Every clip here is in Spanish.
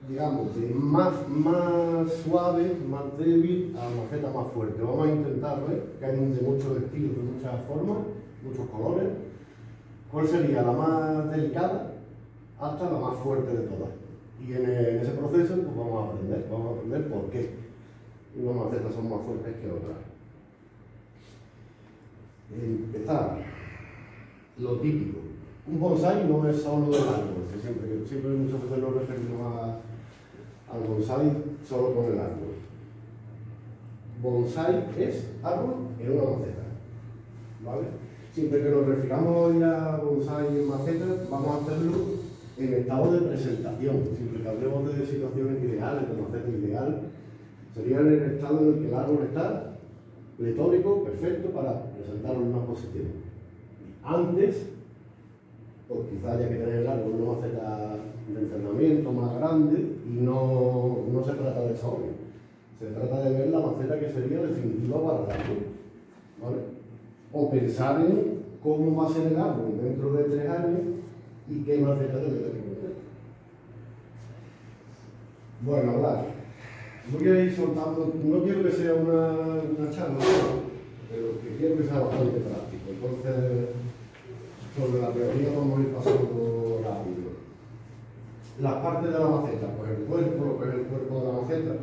digamos, de más suave, más débil a maceta más fuerte. Vamos a intentar ver que hay de muchos estilos, de muchas formas, muchos colores. ¿Cuál sería la más delicada hasta la más fuerte de todas? Y en ese proceso pues vamos a aprender por qué unas macetas son más fuertes que otras. Empezar. Lo típico. Un bonsai no es solo del árbol, que siempre muchas veces nos referimos al bonsai solo con el árbol. Bonsai es árbol en una maceta, ¿vale? Siempre que nos refiramos hoy a bonsai en macetas, vamos a hacerlo en estado de presentación. Siempre que hablemos de situaciones ideales, de macetas ideales, sería en el estado en el que el árbol está pletórico, perfecto, para presentarlo en una posición. Antes, pues quizá haya que tener el árbol en una maceta de entrenamiento más grande y no se trata de eso hoy. Se trata de ver la maceta que sería definitiva para el árbol, ¿vale? O pensar en cómo va a ser el árbol dentro de 3 años y qué maceta debe tener. Bueno, hablar. Voy a ir soltando, no quiero que sea una charla, pero que quiero que sea bastante práctico. Entonces, sobre la teoría vamos a ir pasando rápido. Las partes de la maceta, pues el cuerpo, lo que es el cuerpo de la maceta,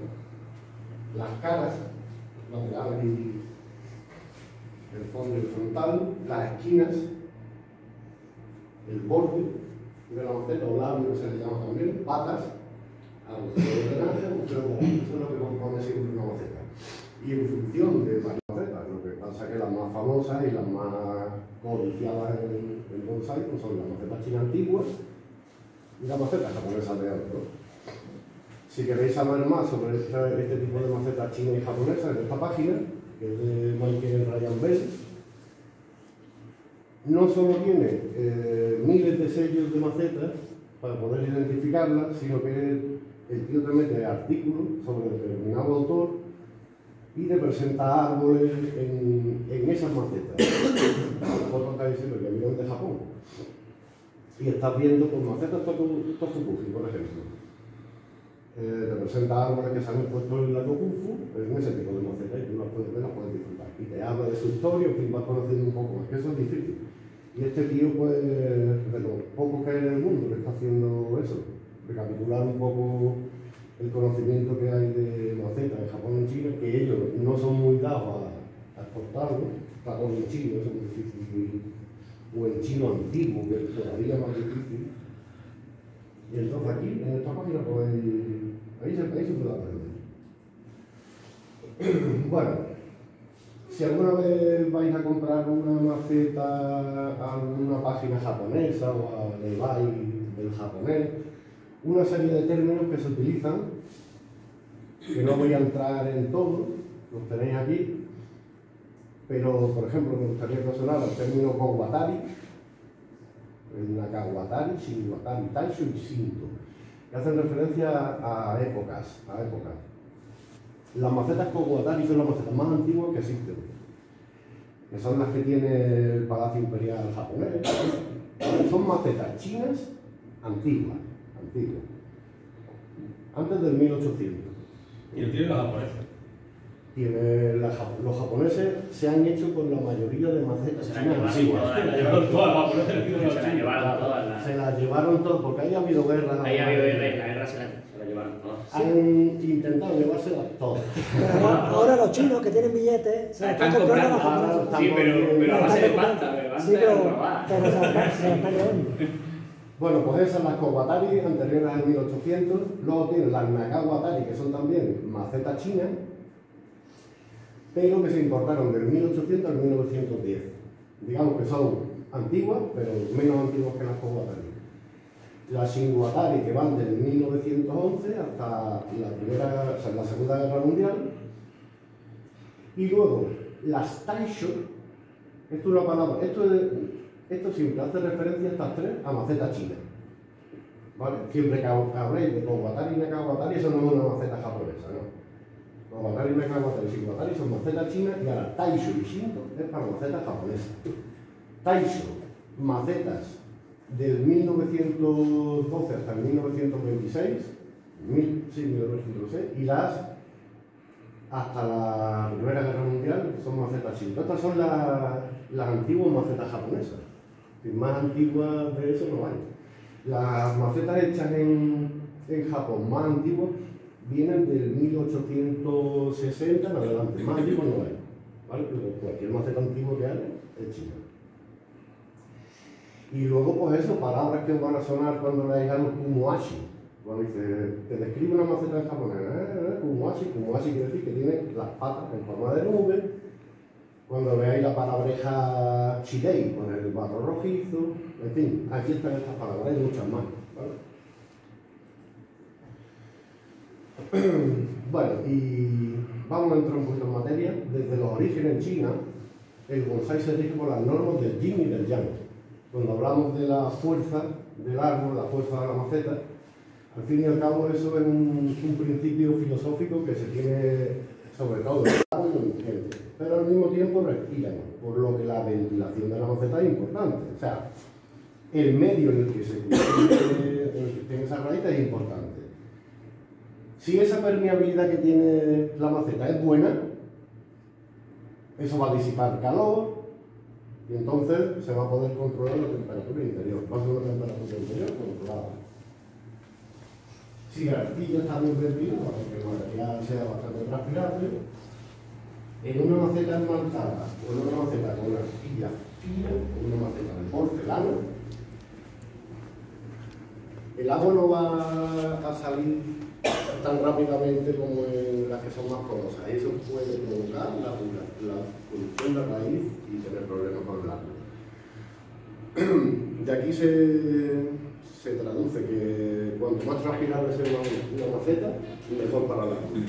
las caras, laterales y el fondo y el frontal, las esquinas, el borde de la maceta o labio que se le llama también, patas, agujeros de drenaje, agujeros de drenaje, eso es lo que compone siempre una maceta. Y en función de varias macetas, lo que pasa es que las más famosas y las más codiciadas en bonsai pues son las macetas chinas antiguas y las macetas japonesas de oro. Si queréis saber más sobre este tipo de macetas chinas y japonesas, en esta página, que es de Michael Ryan Bell, no solo tiene miles de sellos de macetas para poder identificarlas, sino que el tío te mete artículos sobre determinado autor y te presenta árboles en esas macetas. Fotos está diciendo que vienen de Japón. Y estás viendo pues, macetas Tofukuji, por ejemplo. Te presenta árboles que se han puesto en la Tokufu, en ese tipo de macetas, y tú las puedes ver, las puedes disfrutar. Y te habla de su historia, en fin, vas conociendo un poco más, que eso es difícil. Y este tío, pues, de los pocos que hay en el mundo que está haciendo eso, recapitular un poco el conocimiento que hay de macetas en Japón y en China, que ellos no son muy dados a exportarlo, está todo en chino, eso es muy difícil, o en chino antiguo, que es todavía más difícil. Y entonces aquí, en esta página, pues ahí se puede aprender. Bueno, si alguna vez vais a comprar una maceta a una página japonesa o al eBay del japonés, una serie de términos que se utilizan, que no voy a entrar en todo, los tenéis aquí, pero por ejemplo me gustaría que os sonara el término Kowatari, Nakawatari, Shinwatari, Taisho y Shinto, que hacen referencia a épocas. Las macetas Kowatari son las macetas más antiguas que existen, que son las que tiene el Palacio Imperial japonés. Son macetas chinas antiguas, antes del 1800. ¿Y el tío de los japoneses? Los japoneses se han hecho con la mayoría de macetas chinas antiguas. Se las llevaron todas, porque ahí ha habido guerras. Ahí ha habido guerra y la guerra se la llevaron todas. Han intentado llevárselas todas. Pero ahora los chinos que tienen billetes se están comprando los japoneses. Sí, pero a base de pasta, sí, pero se las están llevando. Bueno, pues esas las Kowatari anteriores al 1800, luego tienen las Nakawatari, que son también macetas chinas, pero que se importaron del 1800 al 1910. Digamos que son antiguas, pero menos antiguas que las Kowatari. Las Shinwatari, que van del 1911 hasta la Segunda Guerra Mundial. Y luego, las Taisho, esto es una palabra, esto siempre hace referencia a estas tres a macetas chinas. ¿Vale? Siempre que habléis de Kowatari y Nakawatari, eso no es una maceta japonesa, ¿no? Kowatari, Nakawatari y Shinwatari son macetas chinas y ahora Taisho y Shinto es para macetas japonesas. Taisho, macetas del 1912 hasta el 1926, Sí, 1906. Y las hasta la Primera Guerra Mundial son macetas chinas. Estas son las antiguas macetas japonesas. Más antiguas de eso no hay. Las macetas hechas en Japón más antiguas vienen del 1860 en adelante. Más antiguas no hay. ¿Vale? Pero cualquier maceta antigua que haya es china. Y luego, pues eso, palabras que os van a sonar cuando leáis algo kumoashi. Cuando dice, te describe una maceta en japonés, kumoashi. Kumoashi quiere decir que tiene las patas en forma de nube. Cuando veáis la palabreja chidei, con el barro rojizo, en fin, aquí están estas palabras y muchas más, ¿vale? Bueno, y vamos a entrar un poquito en materia. Desde los orígenes en China, el bonsái se rige por las normas del yin y del yang. Cuando hablamos de la fuerza del árbol, la fuerza de la maceta, al fin y al cabo eso es un principio filosófico que se tiene sobre todo en el árbol y en gente, pero al mismo tiempo respiran, por lo que la ventilación de la maceta es importante. O sea, el medio en el que se tiene esa raíz es importante. Si esa permeabilidad que tiene la maceta es buena, eso va a disipar calor y entonces se va a poder controlar la temperatura interior. Va a ser una temperatura interior controlada. Si la arcilla está bien vertida, para que el material sea bastante transpirable, en una maceta esmaltada o en una maceta con arcilla fina, en una maceta de porcelana, el agua no va a salir tan rápidamente como en las que son más porosas. Eso puede provocar la pudrición de raíz y tener problemas con el árbol. De aquí se traduce que cuanto más transpirable sea una maceta, mejor para el árbol.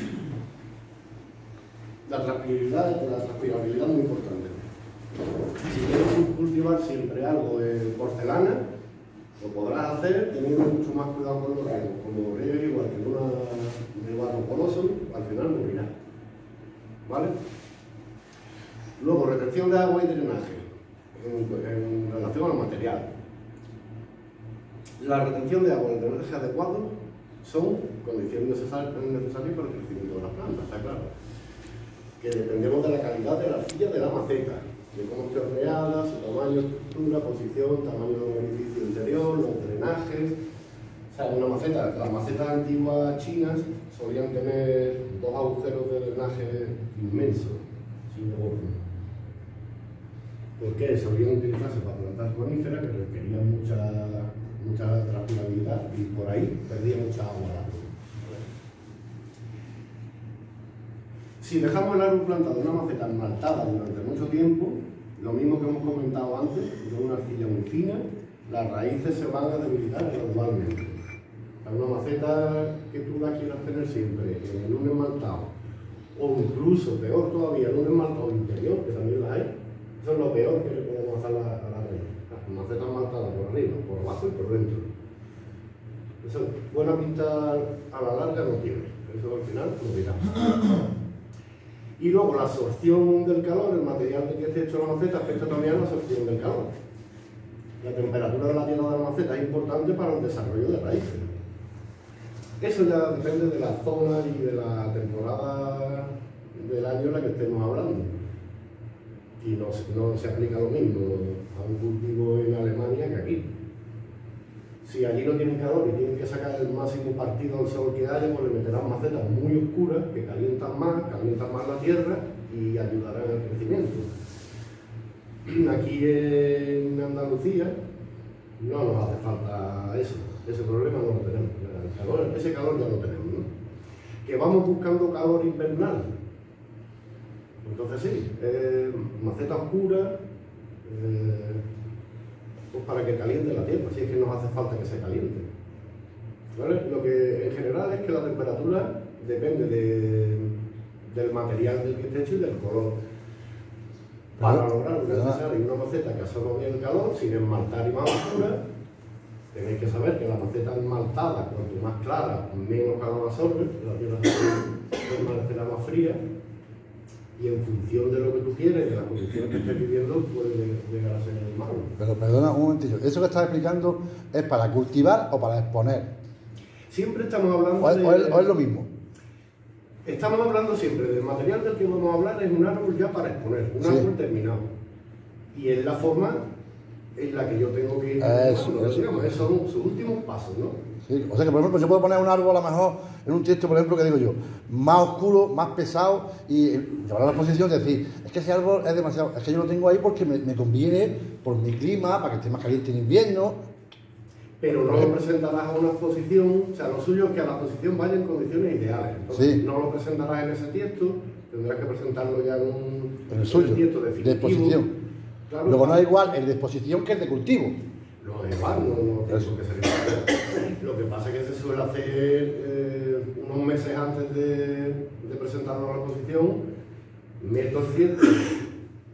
La transpirabilidad es muy importante. Si quieres cultivar siempre algo de porcelana, lo podrás hacer teniendo mucho más cuidado con los riegos. Como riegue igual que una de barro poroso, al final morirá. ¿Vale? Luego, retención de agua y drenaje en relación al material. La retención de agua y el drenaje adecuado son condiciones necesarias para el crecimiento de las plantas, está claro. Que dependemos de la calidad de la arcilla de la maceta, de cómo esté horneada, su tamaño, estructura, posición, tamaño del orificio interior, los drenajes. O sea, una maceta, las macetas antiguas chinas solían tener dos agujeros de drenaje inmensos, sin volumen. ¿Por qué? Solían utilizarse para plantas coníferas que requerían mucha transpirabilidad y por ahí perdía mucha agua al árbol. Si dejamos el árbol plantado en una maceta esmaltada durante mucho tiempo, lo mismo que hemos comentado antes, de una arcilla muy fina, las raíces se van a debilitar gradualmente. Una maceta que tú la quieras tener siempre en un esmaltado, o incluso peor todavía, en un esmaltado interior, que también las hay, eso es lo peor que le podemos hacer a la raíz. Las macetas esmaltadas por arriba, por abajo y por dentro. Eso, buena pinta a la larga no tiene, eso al final lo dirá. Y luego la absorción del calor, el material de que esté hecho la maceta afecta también a la absorción del calor. La temperatura de la tierra de la maceta es importante para el desarrollo de raíces. Eso ya depende de la zona y de la temporada del año en la que estemos hablando. Y no se aplica lo mismo a un cultivo en Alemania que aquí. Si allí no tienen calor y tienen que sacar el máximo partido al sol que haya, pues le meterán macetas muy oscuras que calientan más la tierra y ayudarán al crecimiento. Aquí en Andalucía no nos hace falta eso, ese problema no lo tenemos. Ese calor ya lo tenemos, ¿no? Que vamos buscando calor invernal. Entonces sí, maceta oscura, pues para que caliente la tierra, si es que nos hace falta que se caliente. ¿Vale? Lo que en general es que la temperatura depende del material del que esté hecho y del color. Para lograr lo necesario una maceta que absorba bien el calor, sin esmaltar y más oscura, tenéis que saber que la maceta esmaltada, cuanto más clara, menos calor absorbe, la tierra permanecerá más fría, y en función de lo que tú quieres, de las condiciones que estés viviendo, puede llegar a ser malo. Pero perdona un momentillo, ¿eso que estás explicando es para cultivar o para exponer? Siempre estamos hablando o es lo mismo. Estamos hablando siempre del material del que vamos a hablar, es un árbol ya para exponer, un árbol terminado. Y es la forma en la que yo tengo que ir, digamos, esos son sus últimos pasos, ¿no? Sí. O sea que, por ejemplo, yo puedo poner un árbol a lo mejor en un texto, por ejemplo, que digo yo, más oscuro, más pesado, y llevar a la exposición y decir, es que ese árbol es demasiado, es que yo lo tengo ahí porque me conviene por mi clima, para que esté más caliente en invierno. Pero no lo presentarás a una exposición, o sea, lo suyo es que a la exposición vaya en condiciones ideales. Entonces, no lo presentarás en ese texto, tendrás que presentarlo ya en el suyo, texto definitivo. De exposición. Claro, luego no es igual el de exposición que el de cultivo. No es igual, no tiene que ser igual. Lo que pasa es que se suele hacer unos meses antes de presentarlo a la exposición, meto el cierto,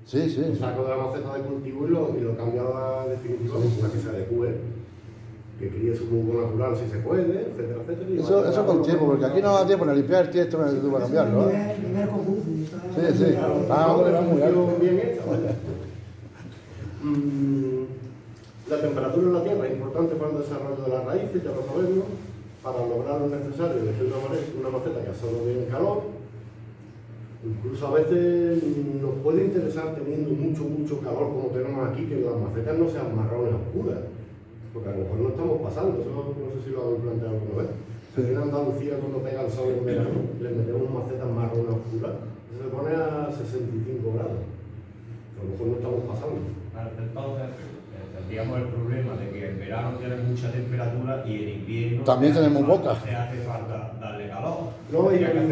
saco de la maceta de cultivo y lo cambio a la definitiva, para que se adecue. Que críe su mundo natural si se puede, etcétera, etcétera. Eso con tiempo, porque aquí no da tiempo ni a limpiar el texto ni a cambiarlo. Sí. Va muy alto. Bien hecho, ¿vale? La temperatura en la tierra es importante para el desarrollo de las raíces, ya lo sabemos. Para lograr lo necesario, elegir una maceta que absorba bien el calor. Incluso a veces nos puede interesar teniendo mucho calor como tenemos aquí, que las macetas no sean marrones oscuras. Porque a lo mejor no estamos pasando, eso no sé si lo habéis planteado alguna vez. En Andalucía, cuando pega el sol en verano, le metemos macetas marrones oscuras, se pone a 65 grados. A lo mejor no estamos pasando. Entonces, tendríamos el problema de que en verano tiene mucha temperatura y en invierno también tenemos poca. Se hace falta darle calor. No, hay gente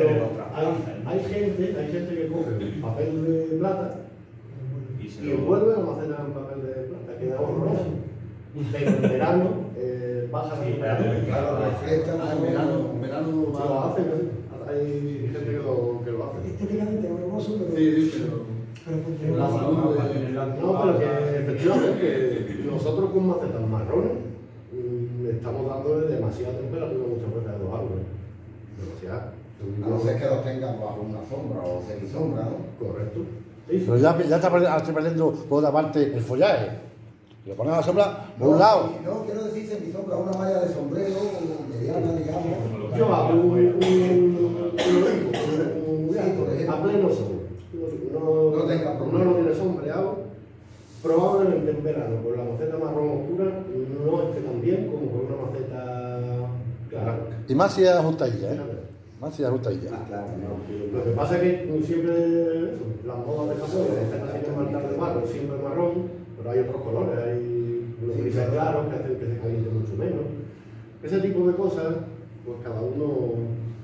que coge papel de plata y envuelve la maceta en papel de plata, queda horroroso. Pero en verano baja la temperatura. En verano lo hacen, hay gente que lo hace. Estéticamente horroroso, pero... Sí, pero la salud no, pero que efectivamente nosotros con macetas marrones estamos dándole demasiada temperatura muchas veces a los árboles. Demasiada. A no ser que los tengan bajo una sombra o semisombra, ¿no? Correcto. Pero ya está perdiendo por otra parte el follaje. Lo ponen a la sombra por un lado. No, quiero decir semisombra, una malla de sombrero mediana, digamos. Yo hago a pleno sol. No tiene sombreado. Probablemente en verano, con la maceta marrón oscura, no esté tan bien como con una maceta clara. Y más si es ajustadilla, ¿eh? Más si es ajustadilla. Lo que pasa es que siempre las modas de Japón, casi que marcar de barro, siempre marrón. Pero hay otros colores, hay unos grises claros que hacen que se caliente mucho menos. Ese tipo de cosas, pues cada uno...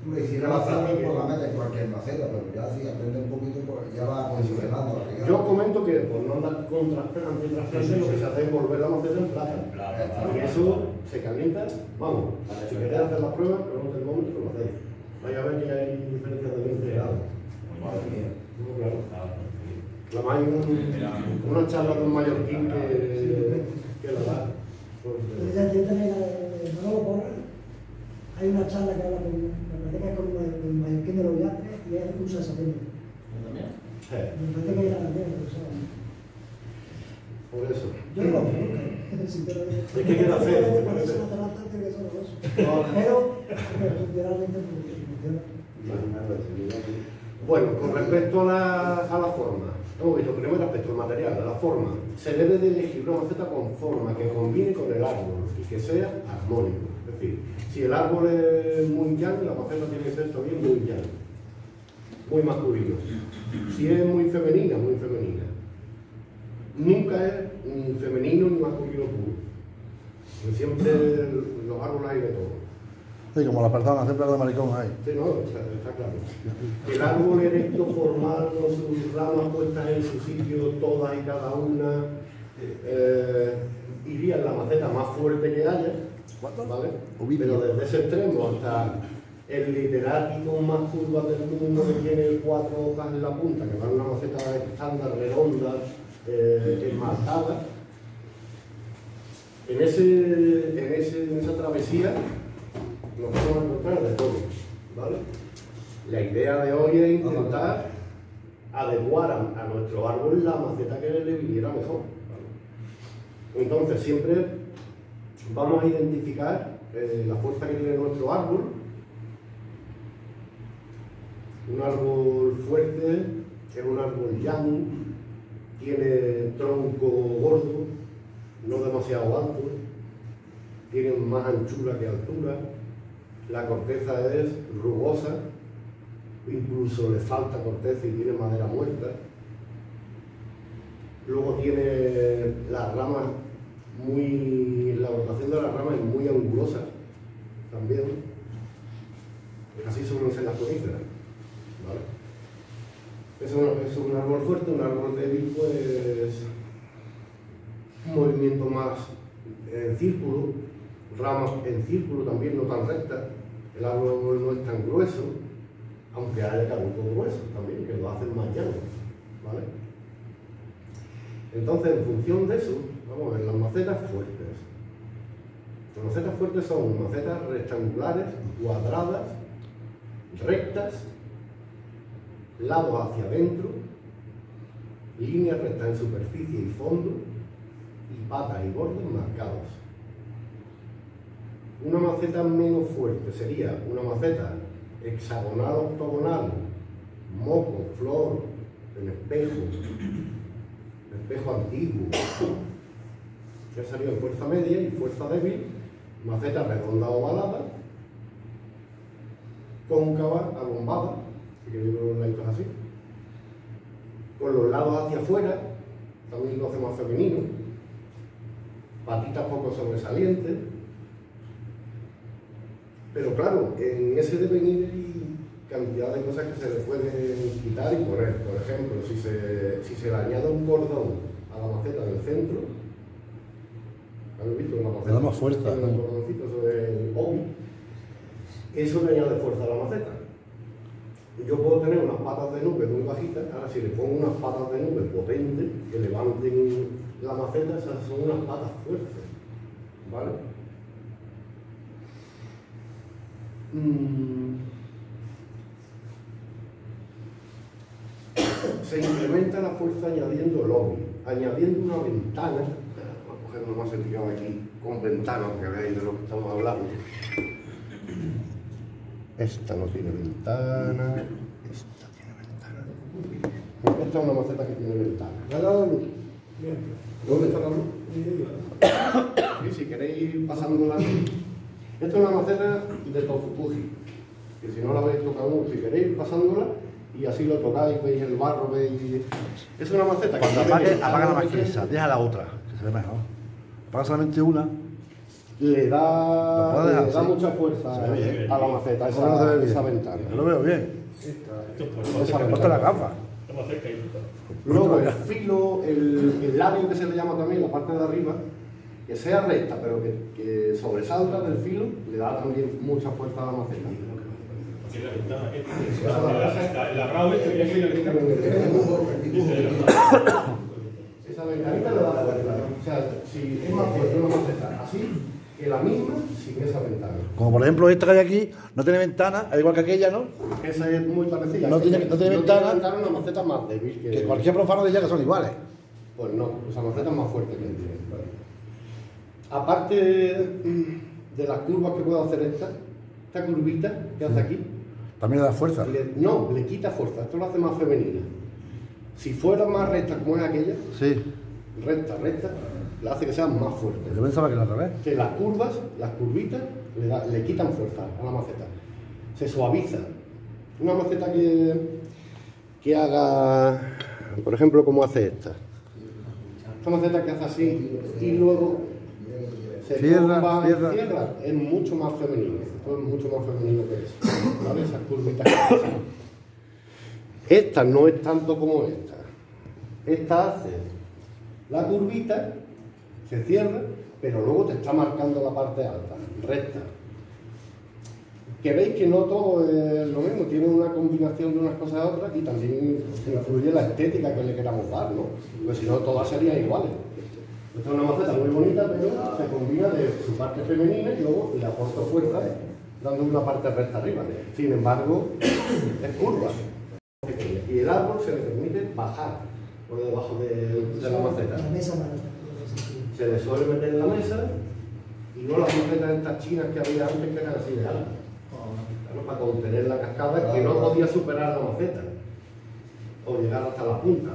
Hombre, y si no la saben, pues la meten en cualquier maceta, pero ya si aprende un poquito, pues ya va condicionando la regla. Yo comento que por no andar con trasplante, lo que se hace es volver la maceta en plata. Y eso se calienta, vamos, si queréis hacer las pruebas, pero no termómetro lo hacéis. Vais a ver que hay diferencias de 20 grados. Claro. Además hay una charla de un mallorquín que la da. Hay una charla que habla con el mallorquín de los viajes y él usa esa técnica. Me parece que era la técnica. Por eso. Yo no lo conozco. ¿De qué quiere hacer? Pero funcionalmente funciona. Bueno, con respecto a la forma, hemos visto el primer aspecto, el material, la forma. Se debe de elegir una maceta con forma que combine con el árbol y que sea armónico. Es decir, si el árbol es muy llano, la maceta tiene que ser también muy llana, muy masculino. Si es muy femenina, muy femenina. Nunca es ni femenino ni masculino puro. Porque siempre los árboles hay de todo. Sí, como las personas, siempre de maricón hay. Sí, no, está claro. El árbol erecto, formal, con sus ramas puestas en su sitio, todas y cada una, iría en la maceta más fuerte que haya, ¿vale? Pero desde ese extremo hasta el literático más curvas del mundo que tiene 4 hojas en la punta, que va en una maceta estándar, redonda, enmarcada. En esa travesía nos vamos a encontrar de todo, ¿vale? La idea de hoy es intentar adecuar a nuestro árbol la maceta que le viniera mejor, ¿vale? Entonces siempre vamos a identificar la fuerza que tiene nuestro árbol. Un árbol fuerte es un árbol llano, tiene tronco gordo, no demasiado alto, tiene más anchura que altura, la corteza es rugosa, incluso le falta corteza y tiene madera muerta. Luego tiene las ramas la rotación de las ramas es muy angulosa también. Así suelen ser las coníferas, ¿vale? Es un árbol fuerte. Un árbol débil, pues un movimiento más en círculo, ramas en círculo también, no tan rectas. El árbol no es tan grueso, aunque haya caducos gruesos también, que lo hacen más llano, ¿vale? Entonces, en función de eso, vamos a ver las macetas fuertes. Las macetas fuertes son macetas rectangulares, cuadradas, rectas, lados hacia adentro, líneas rectas en superficie y fondo, y patas y bordes marcados. Una maceta menos fuerte sería una maceta hexagonal, octogonal, moco, flor, en espejo antiguo, que sería en fuerza media y fuerza débil, maceta redonda o ovalada, cóncava, abombada, si queréis ver los laditos así, con los lados hacia afuera, también lo hace más femenino, patitas poco sobresalientes, pero claro, en ese devenir hay cantidad de cosas que se le pueden quitar y poner. Por ejemplo, si se le añade un cordón a la maceta del centro, ¿habéis visto una maceta? Le da más fuerza, tiene un cordoncito sobre el obi, eso le añade fuerza a la maceta. Yo puedo tener unas patas de nube muy bajitas, ahora si le pongo unas patas de nube potentes que levanten la maceta, esas son unas patas fuertes, ¿vale? Se incrementa la fuerza añadiendo lobby, añadiendo una ventana. Voy a coger una más certificada aquí con ventana, que veáis de lo que estamos hablando. Esta no tiene ventana, esta tiene ventana. Esta es una maceta que tiene ventana. ¿Le ha dado luz? ¿Dónde está la luz? Y si queréis ir pasándola. Esta es una maceta de tofukuji, que si no la habéis tocado, si queréis pasándola y así lo tocáis, veis el barro, veis. Es una maceta que Cuando apaga la maquinista, deja la otra, que se ve mejor. Apaga solamente una. Le da mucha fuerza Se ve bien. a la maceta, Eso no se ve bien. esa ventana. Yo lo veo bien. Esa Ponte la gafa. Estamos cerca ahí. Luego el filo, el labio que se le llama también, la parte de arriba, que sea recta, pero que sobresalta del filo, le da también mucha fuerza a la maceta. Aquí la ventana, la RAW que ya Esa ventanita le da fuerza. O sea, si es más fuerte una maceta así, que la misma sin esa ventana. Como por ejemplo esta que hay aquí, no tiene ventana, al igual que aquella, ¿no? Esa es muy parecida. No tiene ventana. Una maceta más débil Que cualquier profano diría que son iguales. Pues no, esa maceta es más fuerte que esta. Aparte de las curvas que puedo hacer esta curvita que hace aquí, También le da fuerza. le quita fuerza, esto lo hace más femenina. Si fuera más recta como es aquella, Sí. recta, la hace que sea más fuerte. Yo pensaba que era al revés. Que las curvitas, le quitan fuerza a la maceta. Se suaviza. Una maceta que haga, por ejemplo, como hace esta. Esta maceta que hace así y luego se Cierra. cierra, es mucho más femenino. Esto es mucho más femenino que eso. ¿Vale? Esas curvitas que hacen. Esta no es tanto como esta. Esta hace la curvita, se cierra, pero luego te está marcando la parte alta, recta. Que veis que no todo es lo mismo, tiene una combinación de unas cosas a otras y también influye la estética que le queramos dar, ¿no? Porque si no, todas serían iguales. Esta es una maceta muy bonita, pero se combina de su parte femenina y luego le aporto fuerza dando una parte recta arriba. Sin embargo, es curva. Y el árbol se le permite bajar por debajo de la maceta. La mesa barata. Se le suele meter en la mesa Y no las macetas estas chinas que había antes que eran así de altas. Claro, para contener la cascada, que no podía superar la maceta o llegar hasta la punta.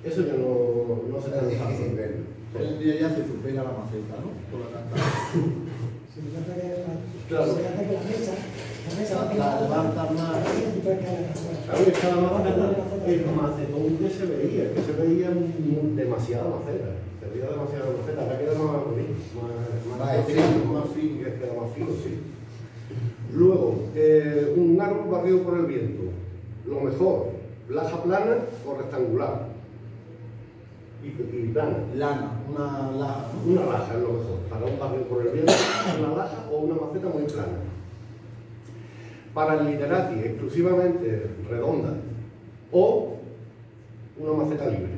Eso ya no se Es está difícil usando. verlo. Hoy en día ya se supera la maceta, ¿no? Por la cascada. Si me trata que Claro. se hace que la mesa va a La quedar levantas más. y puede caer la cascada. Claro, es que la maceta, el macetón que se veía demasiada maceta. Se veía demasiada maceta, ahora queda más bonito, más fino, que queda más fino, sí. Luego, un árbol barrido por el viento. Lo mejor, laja plana o rectangular. Y plana. Lana, una laja, ¿no? Una laja es lo mejor. Para un barrio por el viento, una laja o una maceta muy plana. Para el literati, exclusivamente redonda. O una maceta libre.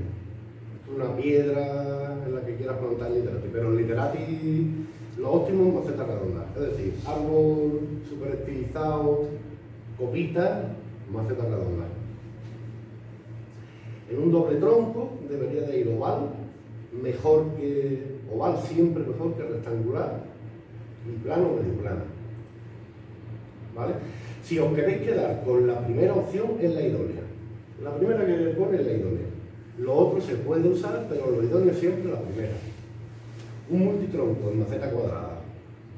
Una piedra en la que quieras plantar el literati. Pero el literati, lo óptimo es maceta redonda. Es decir, árbol súper estilizado, copita, maceta redonda. En un doble tronco debería de ir oval, oval siempre mejor que rectangular, y plano o medio plano. ¿Vale? Si os queréis quedar con la primera opción, es la idónea. La primera que pone es la idónea. Lo otro se puede usar, pero lo idóneo es siempre la primera. Un multitronco en maceta cuadrada.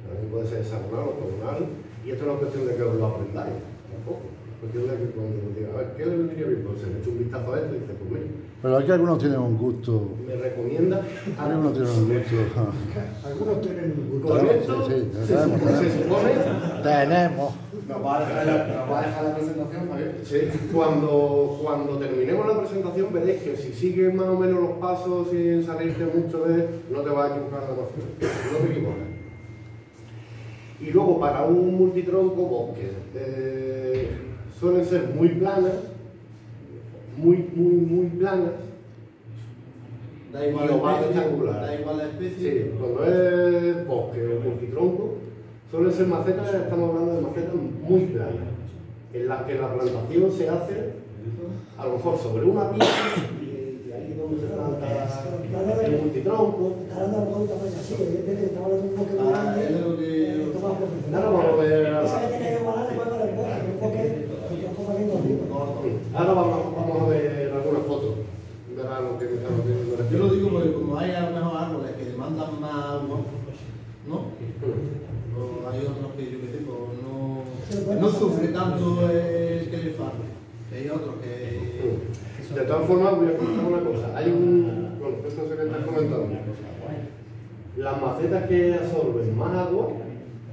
También puede ser hexagonal o octogonal, y esto no es cuestión de que os lo aprendáis, tampoco. Cuestión de que cuando os diga, a ver, ¿qué le vendría bien? Pues se le echa un vistazo a esto y dice, pues mira. Pero aquí algunos tienen un gusto. Me recomienda. Algunos tienen un gusto. Algunos tienen un gusto. Con esto Sí, se supone. Tenemos. ¿Nos va a dejar la presentación, Javier? Sí, cuando terminemos la presentación veréis que si sigues más o menos los pasos sin salirte mucho no te vas a equivocar demasiado. No te equivocas. Y luego para un multitronco bosque suelen ser muy planas, muy planas. Da igual Y oval la especie. rectangular. Da igual la especie. Sí, cuando es bosque o multitronco, suelen ser macetas, estamos hablando de macetas muy planas, en las que la plantación se hace a lo mejor sobre una pieza y ahí donde se planta el multitronco. Está dando a lo mejor un tamaño así, evidentemente estamos hablando de un bosque muy grande, es lo que- esto más profesional. Ahora vamos a ver, Esa que tiene que igualar después para el bosque, un bosque con tronco más bien gordito. ahora vamos a ver algunas fotos. Verán lo que me Yo refiero. lo digo porque como hay a lo mejor árboles que demandan más agua, ¿no? O hay otros que yo que sé, pues no sufre tanto el que le falta. Hay otros que... De todas formas, voy a comentar una cosa. Hay bueno, esto se que estás comentando. Las macetas que absorben más agua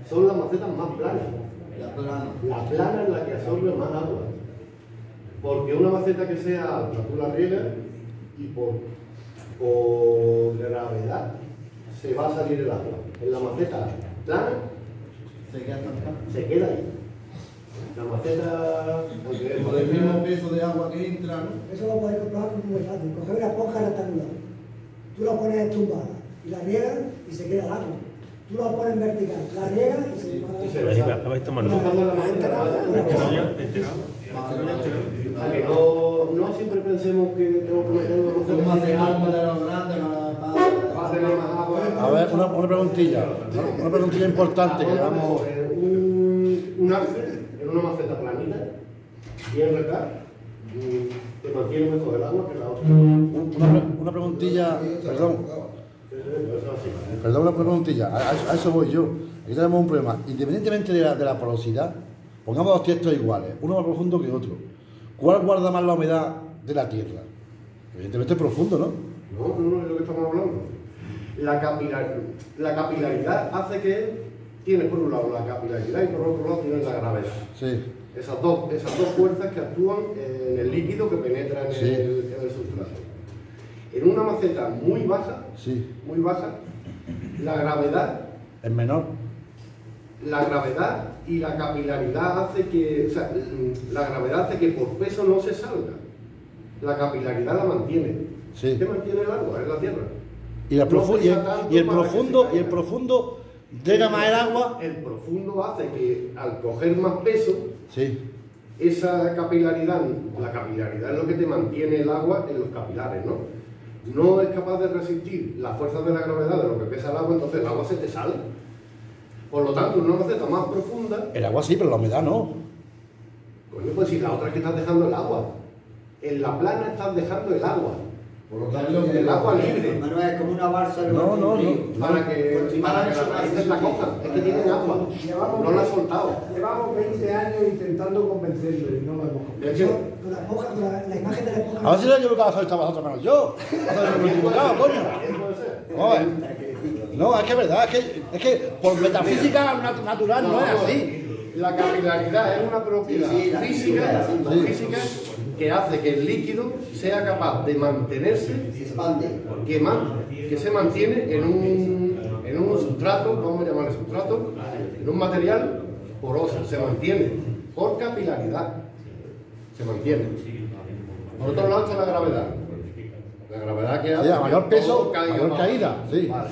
son las macetas más planas. La plana. La plana es la que absorbe más agua. Porque una maceta que sea alta, tú la riegas y por gravedad se va a salir el agua. En la maceta plana Se queda estancado. se queda ahí. La maceta, aunque es Por el mismo peso de agua que entra, ¿no? Eso lo podéis comprobar muy fácil. Coger una esponja rectangular, tú la pones tumbada y la riegas y se queda el agua. Tú la pones vertical, la riegas y se va y se le sale. Habéis tomado Eso cuando la maceta a que no siempre pensemos que tenemos que meter una Son maceta más así de alta de los grandes para tener más agua. A ver, una preguntilla. Una preguntilla importante que llevamos. Un arce en una maceta planita, bien recta, que mantiene mejor el agua que la otra. Una preguntilla. Perdón. Eso así. Perdón, una preguntilla. A eso voy yo. Aquí tenemos un problema. Independientemente de la porosidad, pongamos dos tiestos iguales, uno más profundo que otro. ¿Cuál guarda más la humedad de la tierra? Evidentemente es profundo, ¿no? No es lo que estamos hablando. La capilaridad hace que tienes por un lado la capilaridad y por otro lado tienes la gravedad. Sí. Esas dos fuerzas que actúan en el líquido que penetra en, Sí. en el sustrato. En una maceta muy baja, Sí. la gravedad Es menor. y la capilaridad hace que, la gravedad hace que por peso no se salga. La capilaridad la mantiene. Sí. ¿Qué mantiene el agua? Es la tierra. Y el No profundo, pesa tanto y el para que se profundo, caiga. y el profundo drena más el agua. El profundo hace que al coger más peso, Sí. esa capilaridad, la capilaridad es lo que te mantiene el agua en los capilares, ¿no? No es capaz de resistir las fuerzas de la gravedad de lo que pesa el agua, entonces el agua se te sale. Por lo tanto, en una maceta más profunda, El agua sí, pero la humedad no. coño, pues si la otra es que estás dejando el agua. En la plana estás dejando el agua. Por lo tanto, El agua libre. Manuel, es como una balsa en No, un no, río. Para que las raíces la cojan. Es que tienen agua. No la has soltado. Llevamos 20 años intentando convencerlo y no lo hemos Es convencido. que- Con la esponja, con la imagen de la esponja. A ver si la equivocado soy vosotros menos yo. No me he equivocado, coño. No, no, es que es verdad, es que por metafísica natural no es así. La capilaridad es una propiedad física que hace que el líquido sea capaz de mantenerse, Se expande. que se mantiene en un sustrato, vamos a llamarle sustrato, en un material poroso, se mantiene por capilaridad, se mantiene. Por otro lado está la gravedad. La gravedad que hace Sí, a mayor que peso, todo caiga mayor abajo. caída, sí. Vale.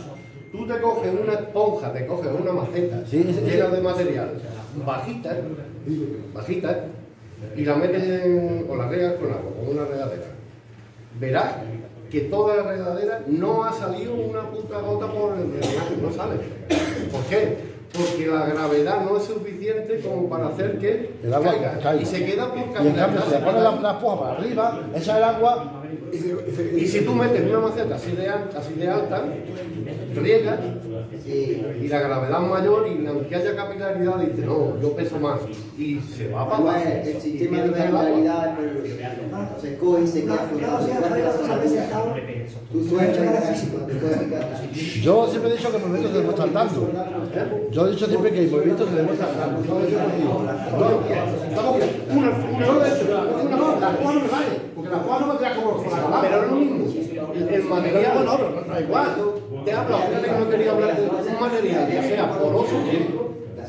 Tú te coges una esponja, te coges una maceta llena de material, bajita, y la metes o la regas con agua, con una regadera. Verás que toda la regadera no ha salido una puta gota por el drenaje, no sale. ¿Por qué? Porque la gravedad no es suficiente como para hacer que El agua caiga. y se queda por Y en cambio, capilaridad. si le pones la esponja para arriba, echa el agua. Y si tú metes una maceta así de alta, riegas y la gravedad es mayor y aunque haya capilaridad dice, no, yo peso más y se va para abajo. Manuel, el sistema Y de pierde el agua. capilaridad es peligroso. Se coge y se queda Claro, sí, flotando. Tú sueltas y te puedes picar. Yo siempre he dicho que el movimiento se demuestra andando. Yo he dicho siempre que el movimiento se demuestra andando. No, yo no digo. Estamos La esponja no me vale, porque la esponja no me trae como la palabra. pero es lo mismo. El material, no es igual. te hablo, fíjate que no quería hablar de un material que sea poroso,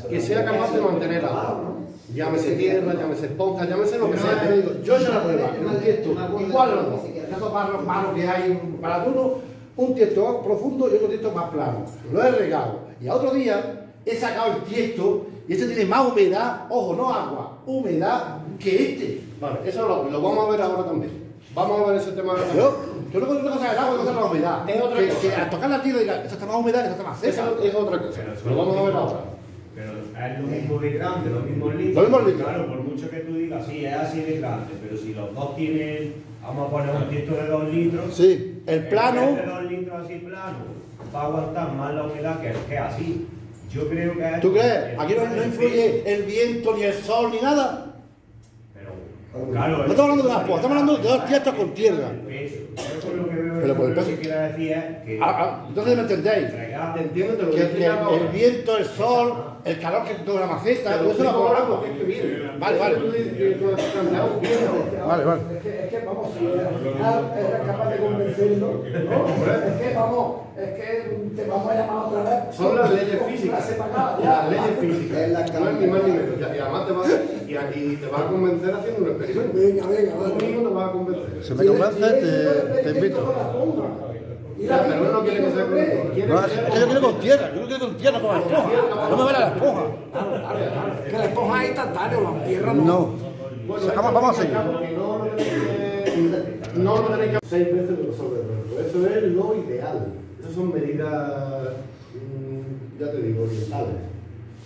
que sea capaz de mantener agua. Llámese tierra, llámese esponja, llámese lo que sea. Te digo, yo he hecho la prueba en un tiesto igual a los dos. Esos barros malos que hay para uno, un tiesto profundo y otro tiesto más plano. Lo he regado. Y a otro día he sacado el tiesto y este tiene más humedad, ojo, no agua, humedad que este. Vale, eso lo vamos a ver ahora también. Vamos a ver ese tema ahora también. Yo no conozco cosa del agua y cosa de la humedad. Es otra que, cosa. que al tocar la tierra diga, esta está más húmeda, esta está más seca. Eso es otra cosa. Lo vamos a ver ahora. Pero es lo mismo de grande, los mismos litros. Los mismos litros. Claro, por mucho que tú digas, sí, es así de grande, pero si los dos tienen, vamos a poner un tiesto de 2 litros. Sí, el plano. En vez de 2 litros así plano, va a aguantar más la humedad que el que es así. Yo creo que es. ¿Tú crees? Aquí no influye el viento, ni el sol, ni nada. Pero, claro. No estamos hablando de una esponja, estamos hablando de dos tiestos con tierra. El peso. Yo por lo que veo, Pero por el lo peso. que quiero decir es que. Entonces me entendéis. Te entiendo, te lo Que voy a explicar ahora. el viento, el sol, el calor que toca la maceta, todo eso lo ahora hablamos. porque es que viene. Vale, vale. Vale, vale. Es que vamos, si al final eres capaz de convencerlo, ¿no? Es que vamos, es que te vamos a llamar otra vez. Son las leyes físicas. Las leyes físicas. No es ni más ni menos. Y además te va a convencer haciendo un experimento. Venga, Tú mismo te vas a convencer. Si me convences, te invito. Ya, pero él no quiere que sea con esto. Quiere No, que es sea que yo quiero con tierra, yo quiero con tierra, con la esponja. No me vale la esponja. Que la esponja es instantánea, la tierra no. No. Bueno, Vamos a seguir. porque no lo tenéis que 6 veces de los sobrevuelos. Eso es lo ideal. Esas son medidas, ya te digo, orientales.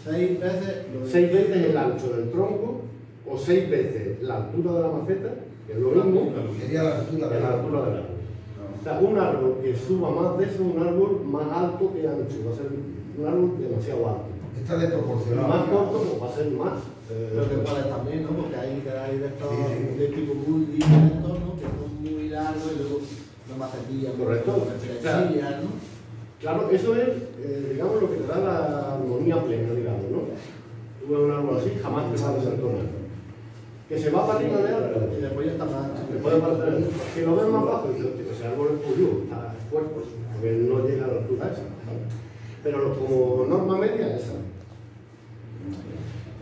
6 veces. 6 veces el ancho del tronco o 6 veces la altura de la maceta, que es lo mismo, Sería la altura que de la la altura del árbol. O sea, un árbol que suba más de eso es un árbol más alto que ancho. Va a ser un árbol demasiado alto. Está Y desproporcionado. más corto, pues va a ser más. Lo que puedes también, ¿no? Porque hay de estos Sí. de tipo bully, ¿no? Que son muy largos y luego no macetillas. Correcto. Sillas, ¿no? Claro, eso es, digamos, lo que te da la armonía plena, digamos, ¿no? Tú ves un árbol así, jamás te va a desentonar. Que se va para arriba de alto, Y después ya está más. te puede parecer. Si lo ves más bajo, dices, "Hostia, ese árbol es tuyo, está fuerte, porque no llega a la altura esa. Pero como norma media, esa.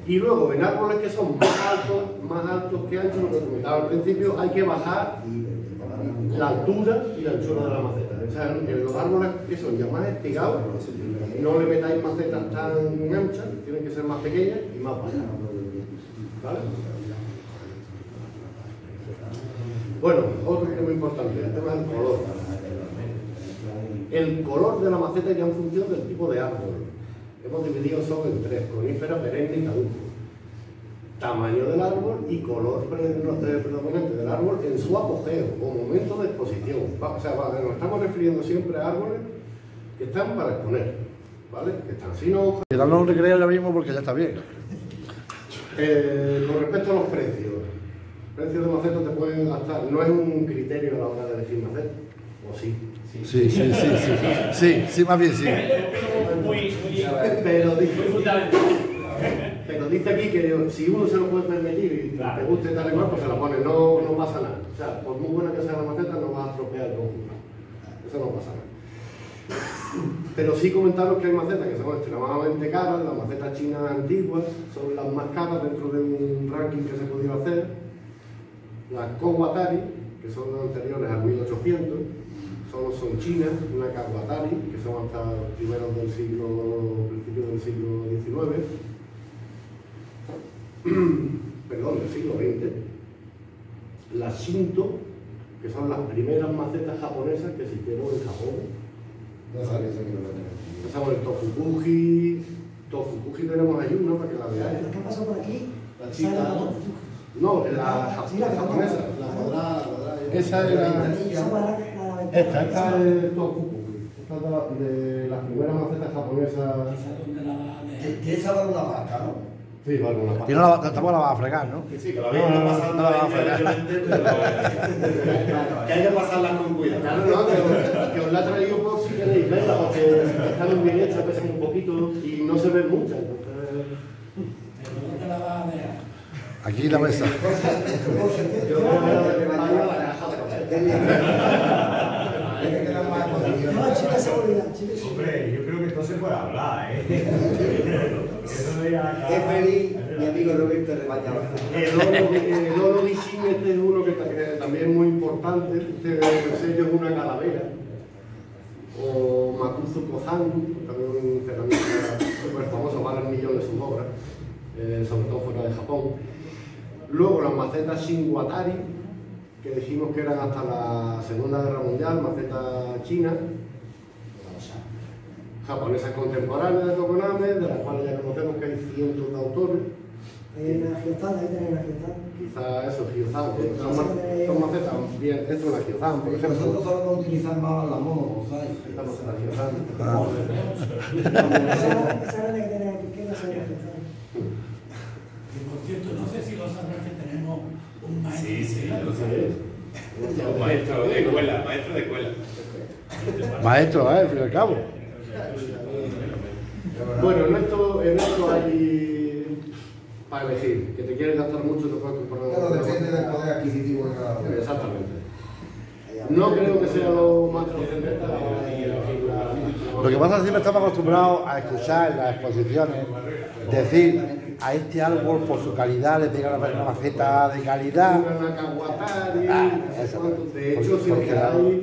Y luego, en árboles que son más altos que anchos, lo que comentaba al principio, hay que bajar la altura y la anchura de la maceta. O sea, en los árboles que son ya más espigados, no le metáis macetas tan anchas, tienen que ser más pequeñas y más bajas. ¿Vale? Bueno, otro que es muy importante, el tema del color. El color de la maceta ya en función del tipo de árbol. hemos dividido solo en 3: conífera, perenne y caduco. Tamaño del árbol y color predominante del árbol en su apogeo o momento de exposición. O sea, nos estamos refiriendo siempre a árboles que están para exponer, ¿vale? Que están sin hojas. Y darnos un recreo ya mismo porque ya está bien. Con respecto a los precios de macetas te pueden gastar, no es un criterio a la hora de elegir macetas, ¿o sí? Sí, más bien sí. Pero dice aquí que si uno se lo puede permitir y te guste tal y cual, pues se la pone, no pasa nada. O sea, por muy buena que sea la maceta, no vas a estropear el conjunto. Eso no pasa nada. Pero sí comentaros que hay macetas que son extremadamente caras, las macetas chinas antiguas son las más caras dentro de un ranking que se ha podido hacer. Las Kawatari, que son anteriores al 1800, son chinas, una Kawatari, que son hasta principios del siglo XIX, perdón, del siglo XX. Las Shinto, que son las primeras macetas japonesas que existieron en Japón. Pasamos el Tofukuji. Tofukuji tenemos ahí uno para que la veáis. ¿Qué pasó por aquí? La chica, ¿no? No, la japonesa. La cuadrada. Esa era. Esta es el Tofukuji. Esta es de las primeras macetas japonesas. Que esa va una vaca, ¿no? Sí, vale, una pasta. Y no tampoco la vas a fregar, ¿no? Sí, que la vayan pasando no la vas a fregar. que hay que pasarla con cuidado. Claro, no, que os la he traído por si queréis verla, porque están bien hechas, pesan un poquito y no se ven muchas. Aquí la mesa. Yo creo que va a ir a la caja Hombre, yo creo que esto se puede hablar, Eso de acá. Es feliz, mi amigo Roberto le vaya El Oro Dishin, este es uno que también es muy importante. Este sello es una calavera. O Makuzu Kozan, también un ceramista súper famoso, valen millones sus obras, sobre todo fuera de Japón. Luego las macetas Shinwatari, que dijimos que eran hasta la Segunda Guerra Mundial, macetas chinas, japonesas contemporáneas de Tokoname, de las cuales ya conocemos que hay cientos de autores. Hay una Gyozan, ahí tenéis una Gyozan. Quizá eso, Gyozan, son macetas bien, esto es una Gyozan, por ejemplo. Nosotros solemos utilizar más la mono, ¿sabes? Esta no es una Gyozan. Esa grande que tenéis aquí, ¿qué es la Gyozan? Que por cierto, no sé si los sabrás que tenemos un maestro. Sí, lo sé. Maestro de escuela, Maestro, al fin y al cabo. Bueno, en esto hay para elegir, que te quieres gastar mucho, te puedes comprar. Claro, depende del poder adquisitivo de cada uno. Exactamente. No creo que sea lo más trascendente a la hora de elegir la. Lo que pasa es que siempre estamos acostumbrados a escuchar en las exposiciones decir a este árbol por su calidad le pega una maceta de calidad. Una Kawatari, eso. De hecho, si os fijáis,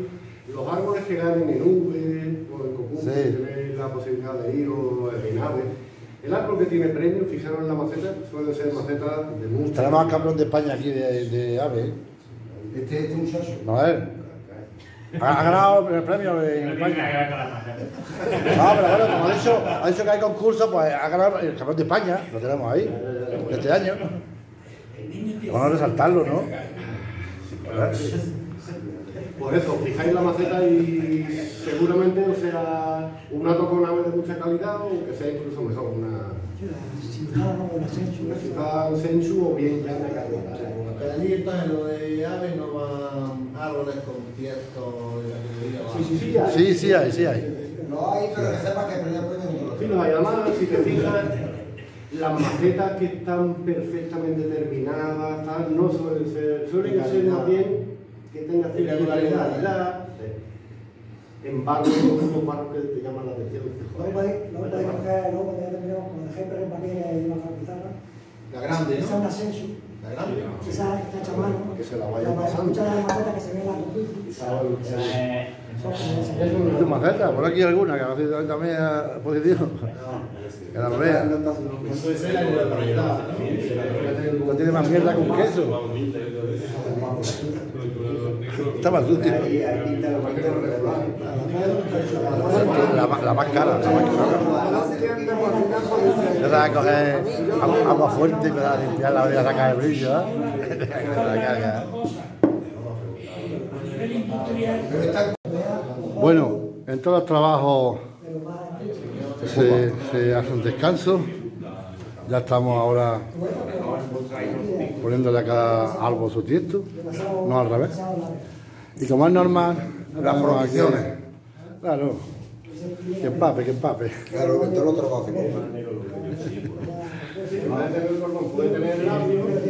los árboles que ganen en V o en Cocumbia, Sí. si tenéis la posibilidad de ir o en AVE, el árbol que tiene premio, fijaros en la maceta, suelen ser macetas de mucho. Tenemos al campeón de España aquí de AVE. Este muchacho. No es. Ha ganado el premio en España. No, pero bueno, como ha dicho que hay concurso, pues ha ganado el campeón de España. Lo tenemos ahí, este año. Vamos a resaltarlo, ¿no? Por eso, fijáis la maceta y seguramente o sea una Tokoname de mucha calidad o que sea incluso mejor, una Gyozan Sensu o bien ya una Kawatari. Que allí está lo de aves, no van árboles con cierto de la categoría. Sí hay. No hay, pero que sepa que el primer premio es un Sí, los hay. Además, si te fijas, las macetas que están perfectamente terminadas, tal, no suelen ser más bien que tengan cierta irregularidad. En barros, unos barros que te llaman la atención. Luego podéis coger, luego cuando ya terminamos, cuando dejéis el papel y bajar la pizarra. La grande, Esa es ¿no? una Sensu. La grande. Esa está hecha a mano. Que se la vaya pasando. Muchas de las macetas que se ven en la concurso. Quizá ¿Tu maceta? Por aquí alguna, que a veces también es positivo. Que la vea. No tiene más mierda con queso. Está más sucio. La más cara. Yo te voy a coger agua fuerte para limpiarla, voy a sacar el brillo, Bueno, en todos los trabajos se hace un descanso. Ya estamos ahora poniéndole a cada árbol su tiesto, no al revés. Y como es normal, las producciones. Claro, que empape. Claro, que todo lo trabajo. Puede tener el árbol,